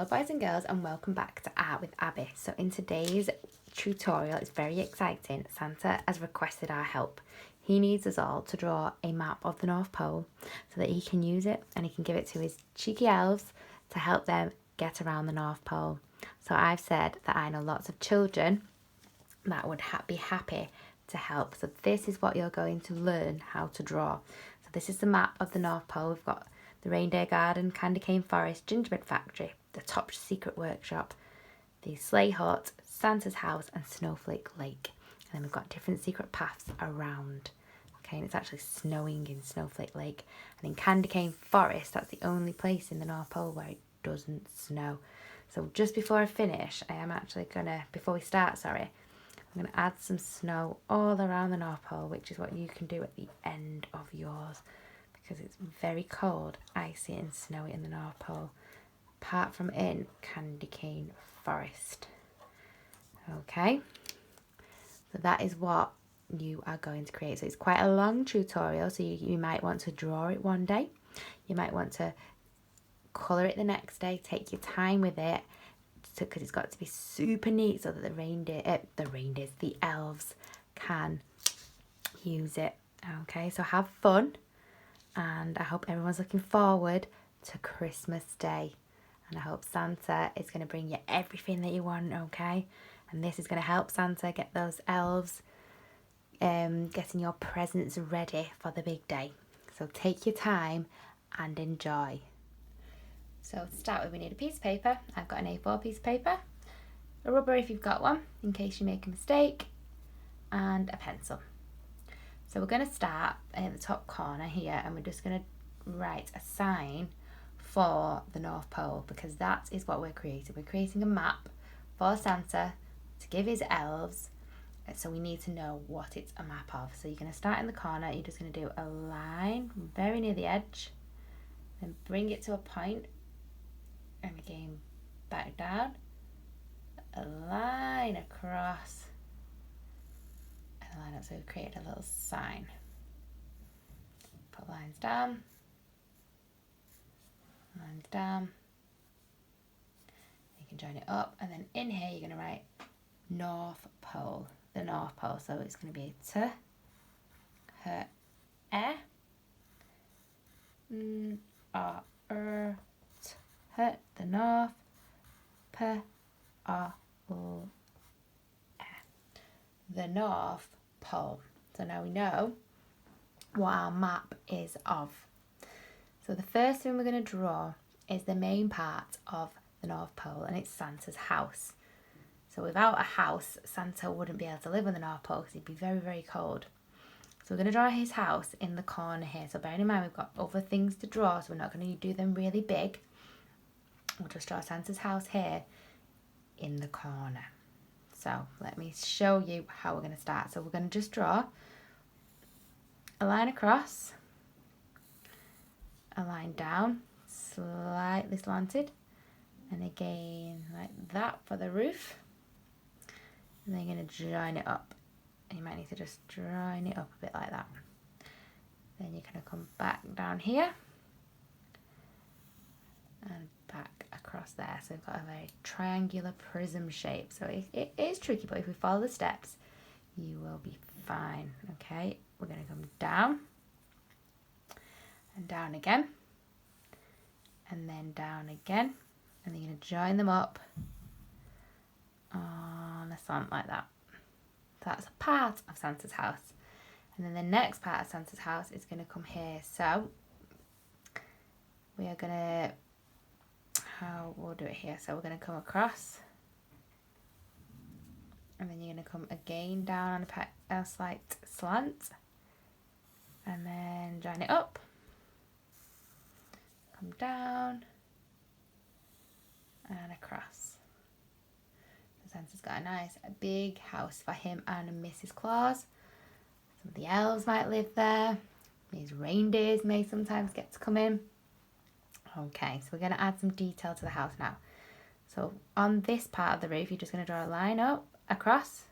Hello boys and girls, and welcome back to Art with Abby. So in today's tutorial, it's very exciting. Santa has requested our help. He needs us all to draw a map of the North Pole so that he can use it and he can give it to his cheeky elves to help them get around the North Pole. So I've said that I know lots of children that would be happy to help. So this is what you're going to learn how to draw. So this is the map of the North Pole. We've got the Reindeer Garden, Candy Cane Forest, Gingerbread Factory, the Top Secret Workshop, the Sleigh Hut, Santa's House and Snowflake Lake. And then we've got different secret paths around. Okay, and it's actually snowing in Snowflake Lake. And in Candy Cane Forest, that's the only place in the North Pole where it doesn't snow. So just before I finish, I am actually before we start, I'm going to add some snow all around the North Pole, which is what you can do at the end of yours, because it's very cold, icy and snowy in the North Pole, apart from in Candy Cane Forest. Okay, so that is what you are going to create. So it's quite a long tutorial, so you might want to draw it one day, you might want to colour it the next day, take your time with it, because it's got to be super neat so that the elves can use it. Okay, so have fun, and I hope everyone's looking forward to Christmas Day, and I hope Santa is going to bring you everything that you want. Okay, and this is going to help Santa get those elves getting your presents ready for the big day. So take your time and enjoy. So to start with, we need a piece of paper. I've got an A4 piece of paper, a rubber if you've got one in case you make a mistake, and a pencil. So we're going to start at the top corner here, and we're just going to write a sign for the North Pole, because that is what we're creating. We're creating a map for Santa to give his elves, so we need to know what it's a map of. So you're going to start in the corner, you're just going to do a line very near the edge, then bring it to a point, and again back down, a line across, and a line up. So we've created a little sign. Put lines down, lines down. You can join it up, and then in here you're going to write North Pole, the North Pole. So it's going to be T, H, E, R, T, H, the North, P, R, L, E, the North Pole. So now we know what our map is of. So the first thing we're going to draw is the main part of the North Pole, and it's Santa's house. So without a house, Santa wouldn't be able to live on the North Pole because he'd be very, very cold. So we're going to draw his house in the corner here. So bearing in mind we've got other things to draw, so we're not going to do them really big. We'll just draw Santa's house here in the corner. So let me show you how we're going to start. So we're going to just draw a line across, a line down, slightly slanted, and again like that for the roof. And then you're going to join it up. You might need to just join it up a bit like that. Then you're going to come back down here and back across there. So we've got a very triangular prism shape. So it is tricky, but if we follow the steps, you will be fine. Okay, we're going to come down and down again, and then down again, and then you're going to join them up on a slant like that. So that's a part of Santa's house. And then the next part of Santa's house is going to come here. So we are going to, we'll do it here. So we're going to come across, and then you're going to come again down on a slight slant, and then join it up, come down and across. Santa's got a big house for him and Mrs. Claus. Some of the elves might live there. These reindeers may sometimes get to come in. Okay, so we're going to add some detail to the house now. So on this part of the roof, you're just going to draw a line up, across,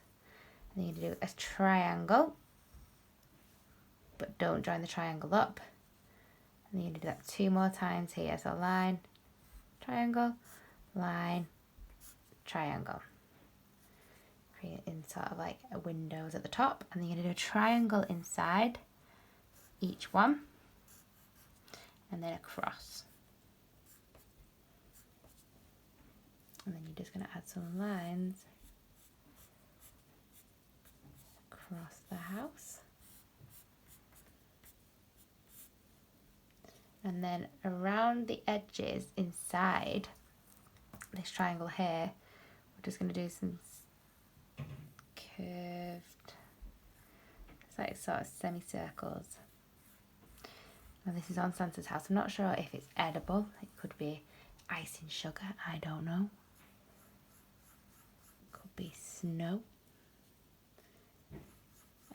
and then you're going to do a triangle, but don't join the triangle up. And then you're going to do that 2 more times here. So line, triangle, line, triangle. Creating sort of like a windows at the top, and then you're going to do a triangle inside each one, and then a cross. And then you're just going to add some lines across the house. And then around the edges inside this triangle here, we're just going to do some curved, it's like sort of semicircles. Now this is on Santa's house. I'm not sure if it's edible. It could be icing sugar, I don't know. Could be snow.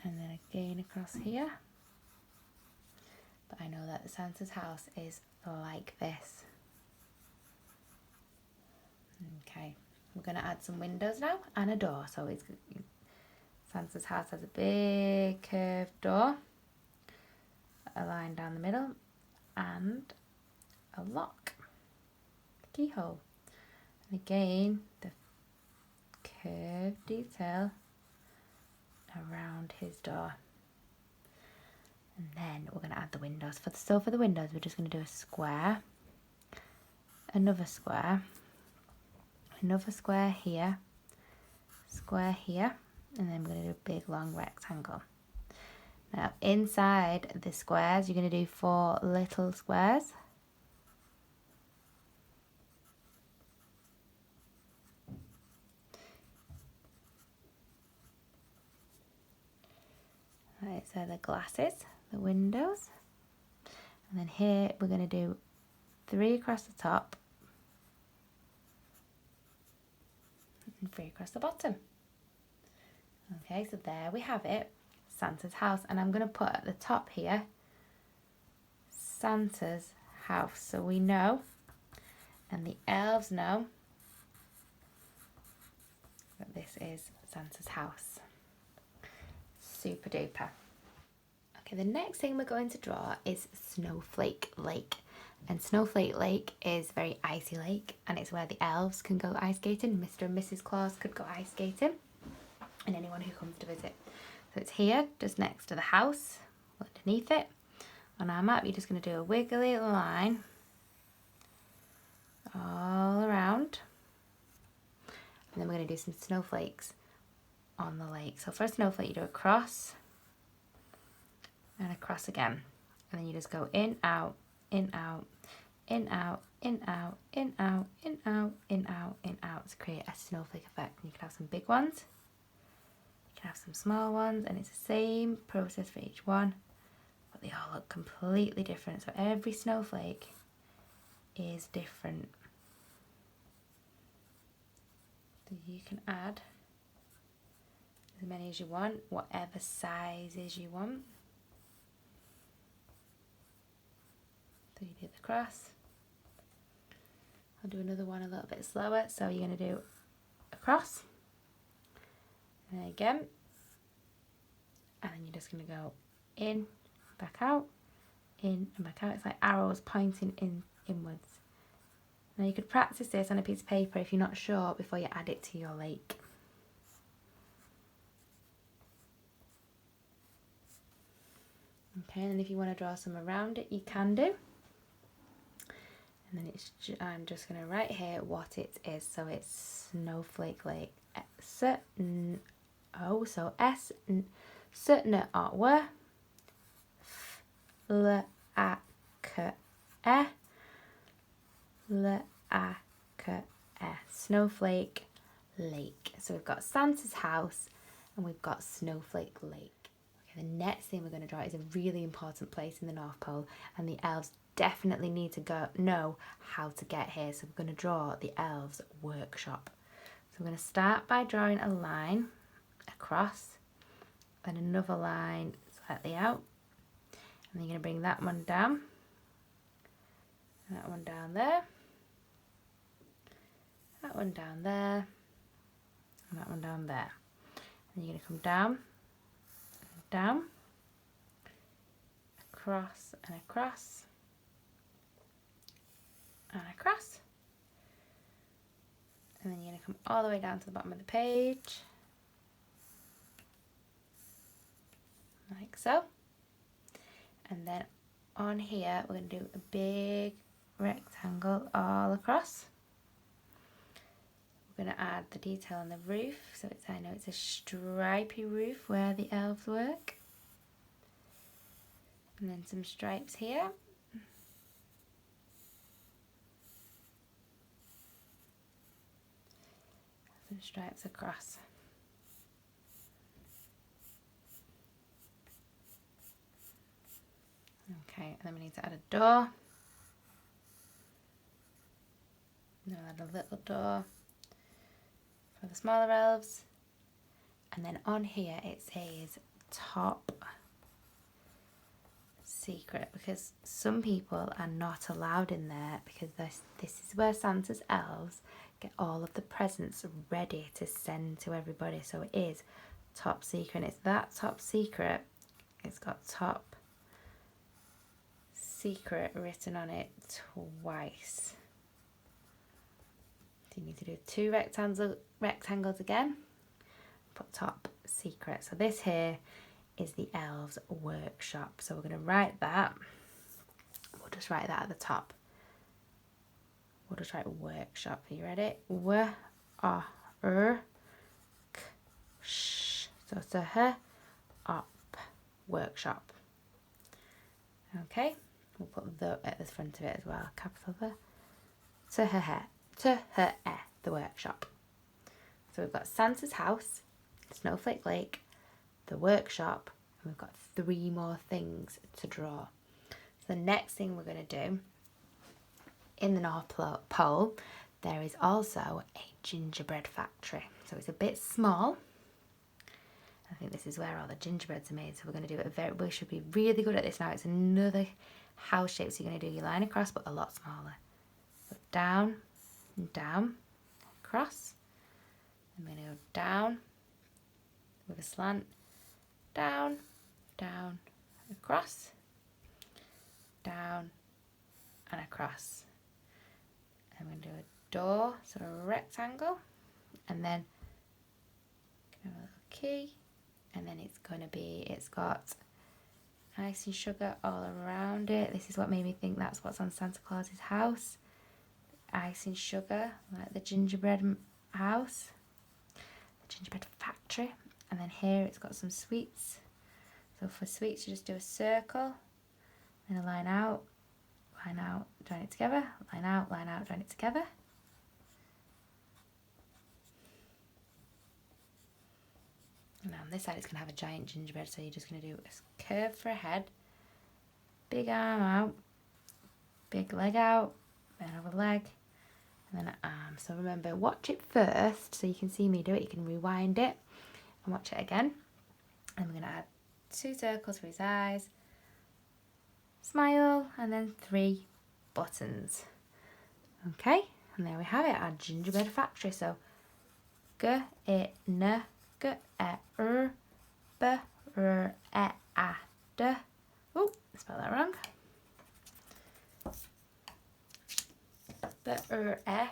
And then again across here. But I know that Santa's house is like this. Okay, we're going to add some windows now and a door. So it's Santa's house has a big curved door, a line down the middle, and a lock, a keyhole. And again, the curved detail around his door. And then we're going to add the windows. For the windows, we're just going to do a square, another square here, square here, and then we're going to do a big long rectangle. Now inside the squares, you're going to do 4 little squares. Right, so the glasses, the windows, and then here we're going to do 3 across the top and 3 across the bottom. Okay, so there we have it, Santa's house, and I'm going to put at the top here Santa's house, so we know, and the elves know, that this is Santa's house. Super duper. Okay, the next thing we're going to draw is Snowflake Lake. And Snowflake Lake is a very icy lake, and it's where the elves can go ice skating. Mr. and Mrs. Claus could go ice skating, and anyone who comes to visit. So it's here, just next to the house, underneath it. On our map, you're just going to do a wiggly line all around, and then we're going to do some snowflakes on the lake. So for a snowflake, you do a cross and a cross again, and then you just go in, out, in, out, in, out, in, out, in, out, in, out, in, out, in, out to create a snowflake effect. And you can have some big ones, you can have some small ones, and it's the same process for each one, but they all look completely different. So every snowflake is different. So you can add as many as you want, whatever sizes you want. So you do the cross. I'll do another one a little bit slower. So you're going to do a cross, and again, and then you're just going to go in, back out, in and back out. It's like arrows pointing inwards. Now you could practice this on a piece of paper if you're not sure before you add it to your lake. Okay, and if you want to draw some around it, you can do. And then I'm just going to write here what it is. So it's Snowflake Lake. So S, N, W, F, L, A, K, E, L, A, K, E. Snowflake Lake. So we've got Santa's house and we've got Snowflake Lake. Okay, the next thing we're going to draw is a really important place in the North Pole, and the elves definitely need to know how to get here. So we're going to draw the elves workshop. So we're going to start by drawing a line across and another line slightly out, and then you're going to bring that one down, that one down there, that one down there, and that one down there. And you're going to come down, down, across and across, and across, come all the way down to the bottom of the page, like so. And then on here, we're going to do a big rectangle all across. We're going to add the detail on the roof, so I know it's a stripy roof where the elves work. And then some stripes here. Some stripes across. Okay, and then we need to add a door. We'll add a little door for the smaller elves. And then on here it says top secret, because some people are not allowed in there, because this is where Santa's elves get all of the presents ready to send to everybody. So it is top secret, and it's that top secret. It's got top secret written on it twice. So you need to do 2 rectangles again, put top secret. So this here is the elves workshop. So we're going to write that. We'll just write that at the top. We'll just write workshop. Are you ready? Sh. So it's a h up workshop. Okay. We'll put the at the front of it as well. Capital the. The workshop. So we've got Santa's house, Snowflake Lake, the workshop, and we've got 3 more things to draw. So the next thing we're going to do, in the North Pole, there is also a gingerbread factory. So it's a bit small. I think this is where all the gingerbreads are made. So we're going to do it we should be really good at this now. It's another house shape. So you're going to do your line across, but a lot smaller. So down, down, across. I'm going to go down with a slant, down, down, across, down and across. I'm going to do a door, so a rectangle, and then a little key, and then it's got ice and sugar all around it. This is what made me think that's what's on Santa Claus's house. Ice and sugar, like the gingerbread house, the gingerbread factory. And then here it's got some sweets. So for sweets, you just do a circle, then a line out, join it together, line out, join it together. And on this side, it's going to have a giant gingerbread, so you're just going to do a curve for a head, big arm out, big leg out, then over leg, and then an arm. So remember, watch it first so you can see me do it. You can rewind it and watch it again. And we're going to add 2 circles for his eyes, smile, and then 3 buttons. Okay, and there we have it, our gingerbread factory. So g I n g e r b r e a d. Oh, spell that wrong. B r e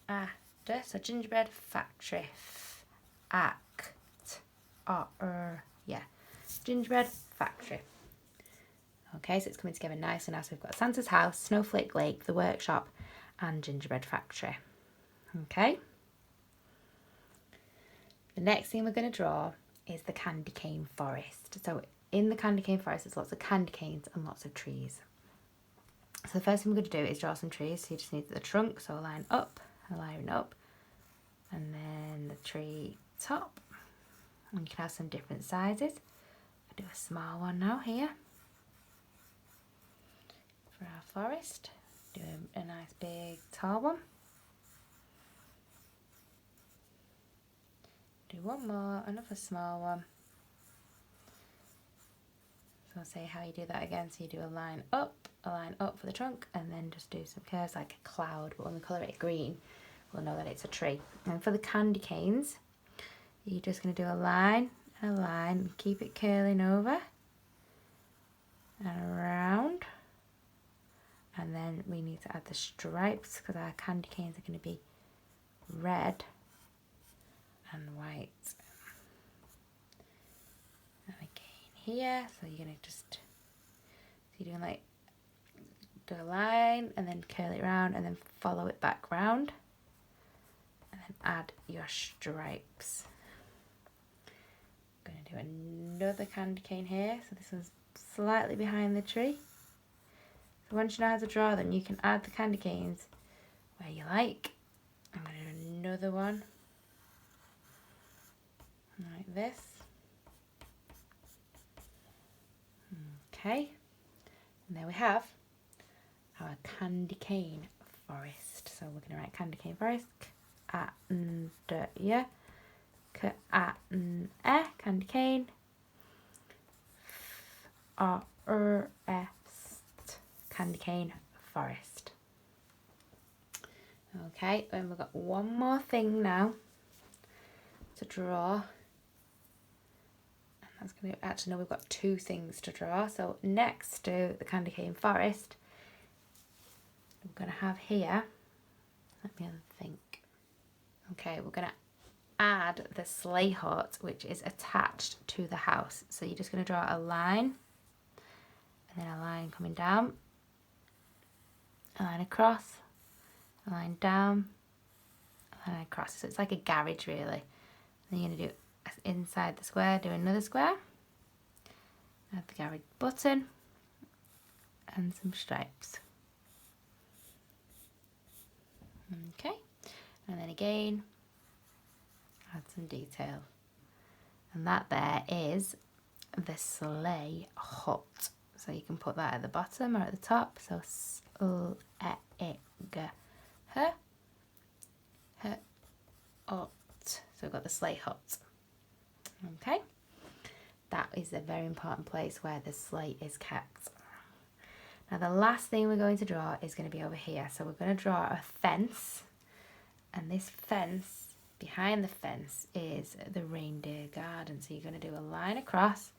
a d. So gingerbread factory. Yeah, gingerbread factory. Okay, so it's coming together nicely now. So we've got Santa's house, Snowflake Lake, the workshop, and gingerbread factory. Okay. The next thing we're going to draw is the candy cane forest. So in the candy cane forest, there's lots of candy canes and lots of trees. So the first thing we're going to do is draw some trees. So you just need the trunk, so a line up, and then the tree top. And you can have some different sizes. I'll do a small one now here for our forest. Do a nice big tall one. Do one more, another small one. So I'll say how you do that again. So you do a line up for the trunk, and then just do some curves like a cloud, but when we colour it green, we'll know that it's a tree. And for the candy canes, you're just going to do a line and a line, keep it curling over and around. And then we need to add the stripes, because our candy canes are going to be red and white. And again here, so you're going to just, so you're doing like, do a line and then curl it around and then follow it back round. And then add your stripes. I'm going to do another candy cane here, so this one's slightly behind the tree. So once you know how to draw them, you can add the candy canes where you like. I'm going to do another one like this. Okay, and there we have our candy cane forest. So we're going to write candy cane forest, k-a-n-d-y, k-a-n-e, candy cane, f-o-r-e-s-t, candy cane forest. Okay, and we've got one more thing now to draw. And that's going to, actually no, we've got two things to draw. So next to the candy cane forest, we're going to have here, let me think. Okay, we're going to add the sleigh hut, which is attached to the house. So you're just going to draw a line, and then a line coming down, a line across, a line down, a line across. So it's like a garage really. Then you're going to do inside the square, do another square, add the garage button, and some stripes. Okay, and then again, add some detail. And that there is the sleigh hut. So you can put that at the bottom or at the top. So hut. So we've got the sleigh hut. Okay, that is a very important place where the sleigh is kept. Now the last thing we're going to draw is going to be over here. So we're going to draw a fence, and this fence, behind the fence is the reindeer garden. So you're going to do a line across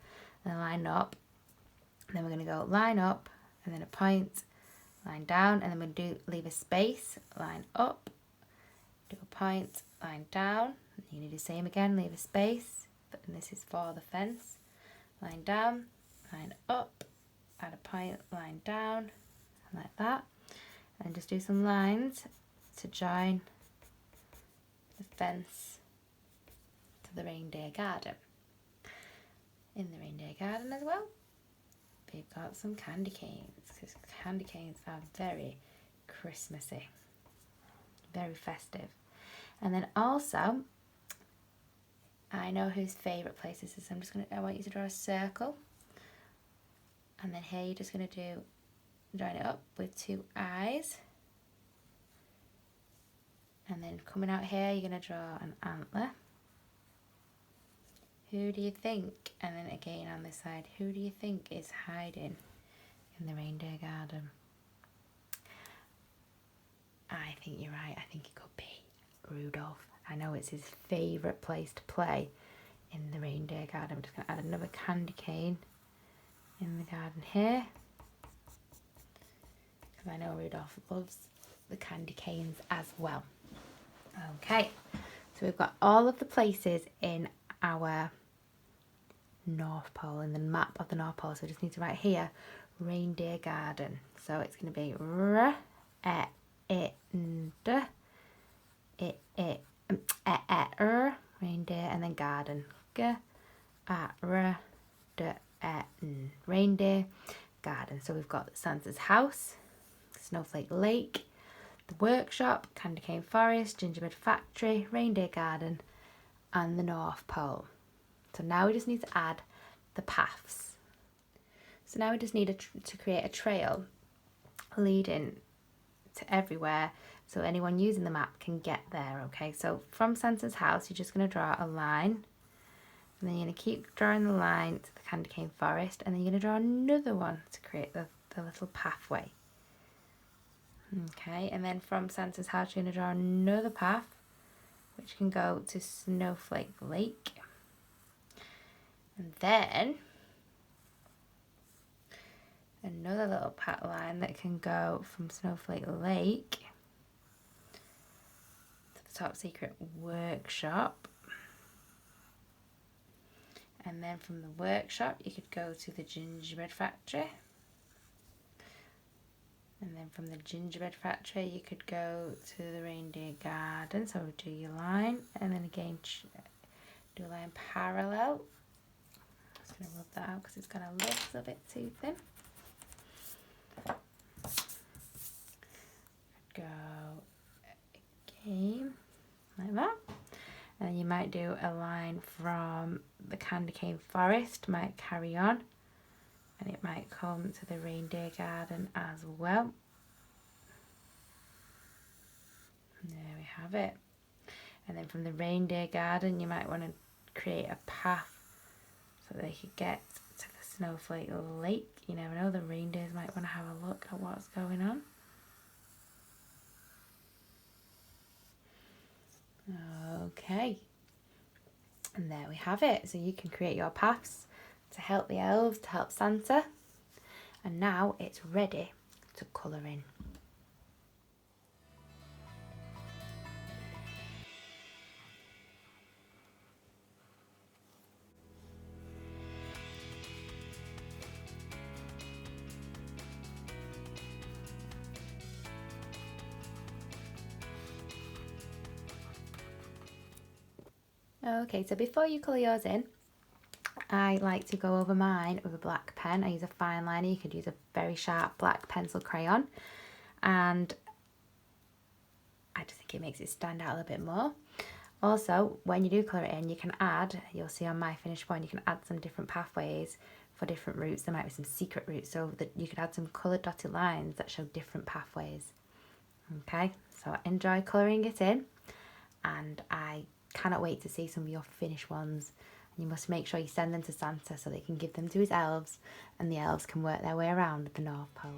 and a line up, and then we're going to go line up and then a point, line down, and then we're going to leave a space, line up, do a point, line down, you're going to do the same again, leave a space, and this is for the fence, line down, line up, add a point, line down, like that, and just do some lines to join the fence to the reindeer garden. In the reindeer garden as well, we've got some candy canes, because candy canes are very Christmassy, very festive. And then also, I know whose favourite place this is, so I want you to draw a circle. And then here you're just going to join it up with two eyes. And then coming out here, you're going to draw an antler. Who do you think? And then again on this side, who do you think is hiding in the reindeer garden? I think you're right. I think it could be Rudolph. I know it's his favourite place to play in the reindeer garden. I'm just going to add another candy cane in the garden here, because I know Rudolph loves the candy canes as well. Okay, so we've got all of the places in our North Pole, in the map of the North Pole. So we just need to write here reindeer garden. So it's going to be reindeer, and then garden. Reindeer garden. So we've got Santa's house, Snowflake Lake, the workshop, candy cane forest, gingerbread factory, reindeer garden, and the North Pole. So now we just need to add the paths. So now we just need to create a trail leading to everywhere, so anyone using the map can get there. Okay, so from Santa's house, you're just going to draw a line, and then you're going to keep drawing the line to the candy cane forest, and then you're going to draw another one to create the little pathway. Okay, and then from Santa's house, you're going to draw another path, which can go to Snowflake Lake. And then another little pat line that can go from Snowflake Lake to the top secret workshop. And then from the workshop, you could go to the gingerbread factory. And then from the gingerbread factory, you could go to the reindeer garden. So do your line, and then again, do a line parallel. I'm just going to rub that out because it's got a little bit too thin. Go again, like that. And then you might do a line from the candy cane forest, might carry on, and it might come to the reindeer garden as well. And there we have it. And then from the reindeer garden, you might want to create a path so they could get to the Snowflake lake. You never know, the reindeers might want to have a look at what's going on. Okay, and there we have it. So you can create your paths to help the elves, to help Santa, and now it's ready to colour in. Okay, so before you colour yours in, I like to go over mine with a black pen. I use a fine liner. You could use a very sharp black pencil crayon, and I just think it makes it stand out a little bit more. Also, when you do colour it in, you can add, you'll see on my finished one, you can add some different pathways for different routes. There might be some secret routes, so that you could add some coloured dotted lines that show different pathways. Okay, so enjoy colouring it in, and I cannot wait to see some of your finished ones. And you must make sure you send them to Santa so they can give them to his elves, and the elves can work their way around the North Pole.